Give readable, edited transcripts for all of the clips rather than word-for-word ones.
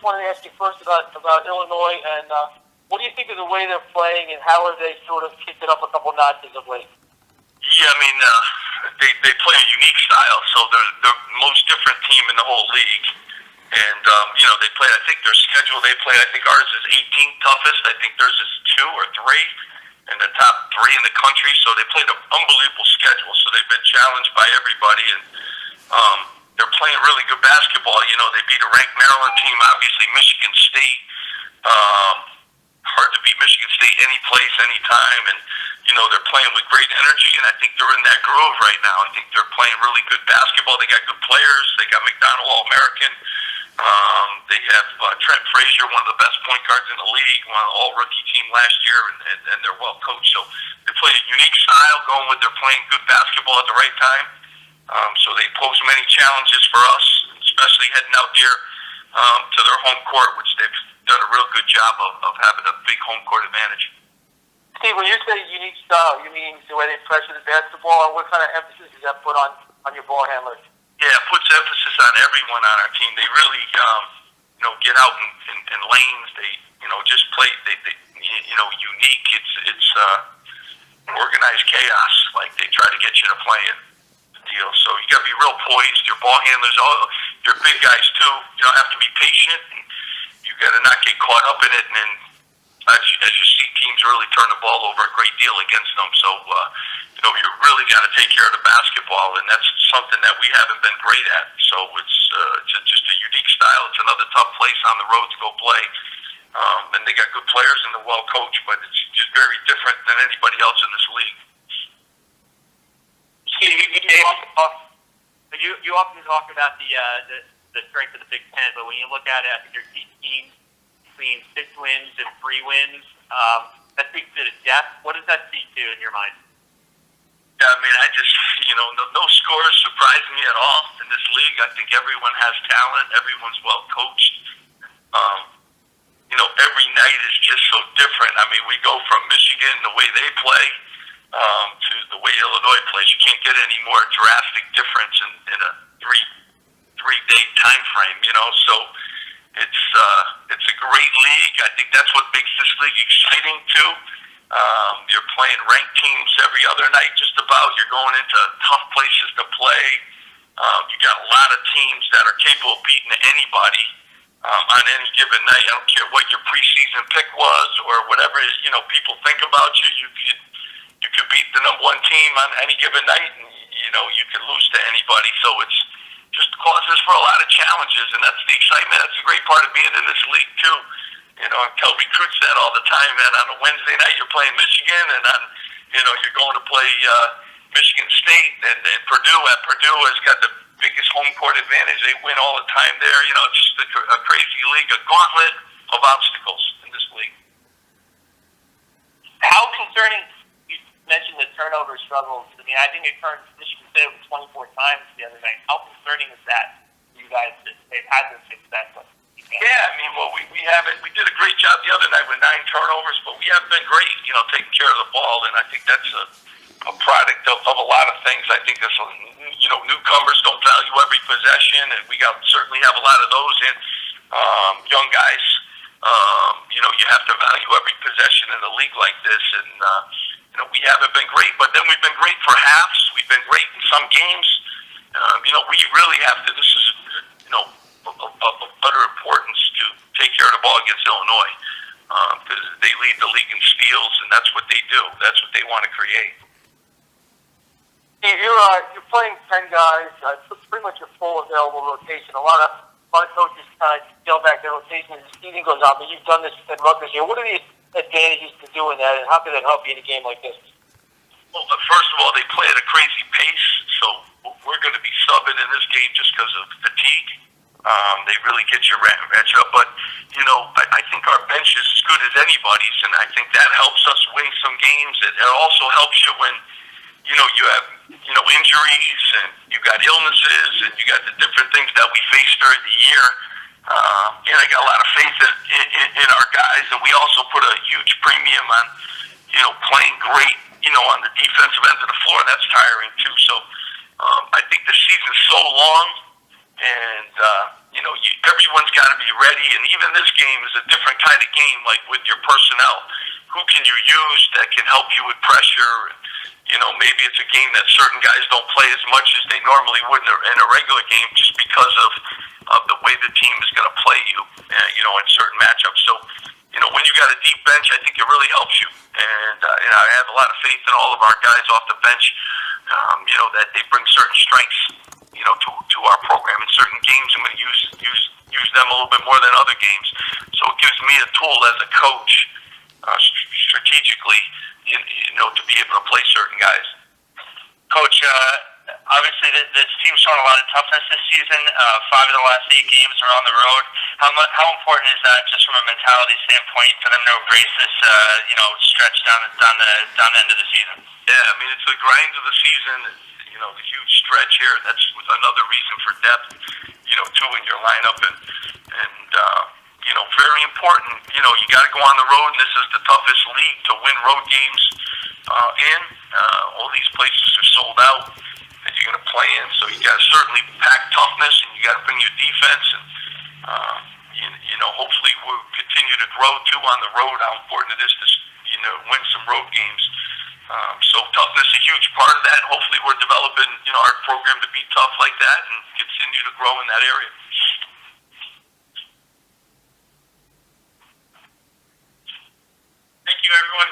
just wanted to ask you first about Illinois, and what do you think of the way they're playing, and how have they sort of kicked it up a couple notches of late? Yeah, I mean, they play a unique style, so they're the most different team in the whole league. And, they play, I think their schedule, I think ours is 18th toughest. I think theirs is 2 or 3 in the top 3 in the country. So they played an unbelievable schedule. So they've been challenged by everybody, and they're playing really good basketball. They beat a ranked Maryland team, obviously Michigan State. Hard to beat Michigan State any place, anytime, and they're playing with great energy, and I think they're in that groove right now. I think they're playing really good basketball. They got good players. They got McDonald All-American. They have Trent Frazier, one of the best point guards in the league, one of the all-rookie team last year, and they're well coached. So they play a unique style, going with they're playing good basketball at the right time. So they pose many challenges for us, especially heading out there to their home court, which they've done a real good job of having a big home court advantage. Steve, when you say unique style, you mean the way they pressure the basketball, and what kind of emphasis does that put on your ball handlers? Yeah, it puts emphasis on everyone on our team. They really, get out in lanes. They, just play. They unique. It's organized chaos. Like they try to get you to play it. Deal. So you got to be real poised. Your ball handlers, all your big guys too. Have to be patient. And you got to not get caught up in it. And then as you see teams really turn the ball over a great deal against them. So you really got to take care of the basketball, and that's something that we haven't been great at. So it's just a unique style. It's another tough place on the road to go play. And they got good players and they're well coached, but it's just very different than anybody else in this league. You often talk about the strength of the Big Ten, but when you look at it, I think your teams between 6 wins and 3 wins, that speaks to the depth. What does that speak to in your mind? Yeah, I mean, I just, no scores surprise me at all in this league. I think everyone has talent. Everyone's well coached. Every night is just so different. I mean, we go from Michigan, the way they play, to the way Illinois plays. You can't get any more drastic difference in a three-day time frame, So it's a great league. I think that's what makes this league exciting too. You're playing ranked teams every other night, just about. You're going into tough places to play. You got a lot of teams that are capable of beating anybody on any given night. I don't care what your preseason pick was or whatever people think about you. You could beat the number 1 team on any given night, and you could lose to anybody. So it's just causes for a lot of challenges, and that's the excitement. That's the great part of being in this league too. I tell recruits that all the time, man. On a Wednesday night, you're playing Michigan, and on, you're going to play Michigan State, and Purdue. At Purdue has got the biggest home court advantage. They win all the time there. Just a crazy league, a gauntlet of obstacles in this league. How concerning? You mentioned the turnover struggles. I mean, I think it turned Michigan State over 24 times the other night. How concerning is that for you guys that they've had this success? Yeah, I mean, well, we haven't. We did a great job the other night with 9 turnovers, but we haven't been great, taking care of the ball, and I think that's a product of a lot of things. I think that's, newcomers don't value every possession, and we certainly have a lot of those in young guys. You have to value every possession in a league like this, and we haven't been great, but then we've been great for halves. We've been great in some games. We really have to. This is, of utter importance to take care of the ball against Illinois, because they lead the league in steals, and that's what they do. That's what they want to create. Steve, you're playing 10 guys, pretty much a full available rotation. A lot of coaches kind of scale back their rotation as the season goes on, but you've done this at Rutgers here. What are the advantages to doing that, and how can that help you in a game like this? Well, first of all, they play at a crazy pace, so we're going to be subbing in this game just because of fatigue. They really get you ratchet up, but I think our bench is as good as anybody's, and I think that helps us win some games. It also helps you when you have injuries and you got illnesses and you got the different things that we face during the year. And I got a lot of faith in our guys, and we also put a huge premium on playing great on the defensive end of the floor. That's tiring too. So I think the season's so long, and everyone's got to be ready, and even this game is a different kind of game, like with your personnel. Who can you use that can help you with pressure? Maybe it's a game that certain guys don't play as much as they normally would in a regular game just because of the way the team is going to play you, in certain matchups. So, when you got a deep bench, I think it really helps you. And I have a lot of faith in all of our guys off the bench, that they bring certain strengths, to our program. In certain games, I'm going to use them a little bit more than other games. So it gives me a tool as a coach, strategically, to be able to play certain guys. Coach, obviously this team's shown a lot of toughness this season. 5 of the last 8 games are on the road. How important is that, just from a mentality standpoint, for them to embrace this, stretch down the end of the season? Yeah, I mean, it's the grind of the season. The huge stretch here. That's another reason for depth. Too, in your lineup, and very important. You got to go on the road, and this is the toughest league to win road games in. All these places are sold out that you're going to play in, so you got to certainly pack toughness, and you got to bring your defense, and hopefully we'll continue to grow too on the road. How important it is to win some road games. So toughness is a huge part of that. Hopefully we're developing our program to be tough like that and continue to grow in that area. Thank you, everyone.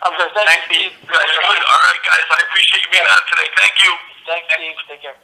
I'm good. Thanks, Steve. All right, guys. I appreciate you being on today. Thank you. Thanks, Steve. Take care.